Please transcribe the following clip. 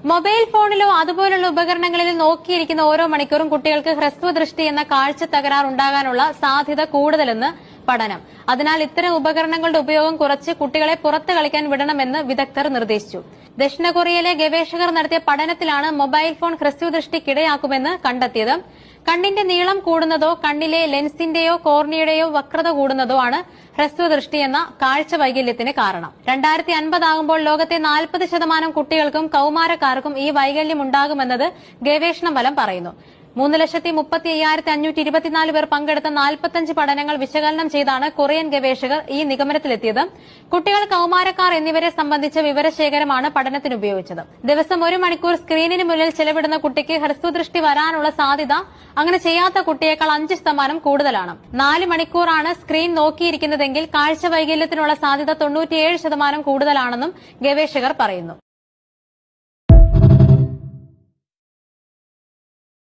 Mobile ഫോണിലോ അതുപോലുള്ള ഉപകരണങ്ങളിലോ നോക്കിയിരിക്കുന്ന ഓരോ മണിക്കൂറും കുട്ടികൾക്ക് ഹ്രസ്വദൃഷ്ടി എന്ന കാഴ്ച തകരാർ ഉണ്ടാകാനുള്ള സാധ്യത കൂടുതലെന്ന് പഠനം. അതിനാൽ ഇത്തരം ഉപകരണങ്ങളുടെ ഉപയോഗം കുറച്ച് കുട്ടികളെ പുറത്ത് കളിക്കാൻ വിടണമെന്ന് വിദഗ്ധർ നിർദ്ദേശിച്ചു. ദക്ഷിണ കൊറിയയിലെ ഗവേഷകർ നടത്തിയ പഠനത്തിലാണ് മൊബൈൽ ഫോൺ ഹ്രസ്വദൃഷ്ടിക്കിടയാക്കുമെന്ന് കണ്ടെത്തിയത്. കണ്ണിന്റെ നീളം കൂടുന്നതോ കണ്ണിലെ ലെൻസിന്റെയോ കോർണിയയുടെയോ വക്രത കൂടുന്നതോ ആണ് ഹ്രസ്വദൃഷ്ടി എന്ന കാഴ്ച വൈകല്യത്തിന് കാരണം. 2050 ആകുമ്പോൾ ലോകത്തെ 40% കുട്ടികൾക്കും കൌമാരക്കാർക്കും ഈ വൈകല്യം ഉണ്ടാകുമെന്നത് ഗവേഷണ ഫലം പറയുന്നു. 3,35,524 പേർ പങ്കെടുത്ത 45 പഠനങ്ങൾ വിശകലനം ചെയ്താണ് കൊറിയൻ ഗവേഷകർ ഈ നിഗമനത്തിലെത്തിയത്. കുട്ടികൾ, കൌമാരക്കാർ എന്നിവരെ സംബന്ധിച്ച വിവരശേഖരമാണ് പഠനത്തിന് ഉപയോഗിച്ചത്. ദിവസം 1 മണിക്കൂർ സ്ക്രീനിന് മുന്നിൽ ചെലവിടുന്ന കുട്ടിക്ക് ഹ്രസ്വദൃഷ്ടി വരാനുള്ള സാധ്യത അങ്ങനെ ചെയ്യാത്ത കുട്ടിയേക്കാൾ 5% കൂടുതലാണ്. 4 മണിക്കൂറാണ് സ്ക്രീൻ നോക്കിയിരിക്കുന്നതെങ്കിൽ കാഴ്ച വൈകല്യത്തിനുള്ള സാധ്യത 97% കൂടുതലാണെന്നും ഗവേഷകർ പറയുന്നു.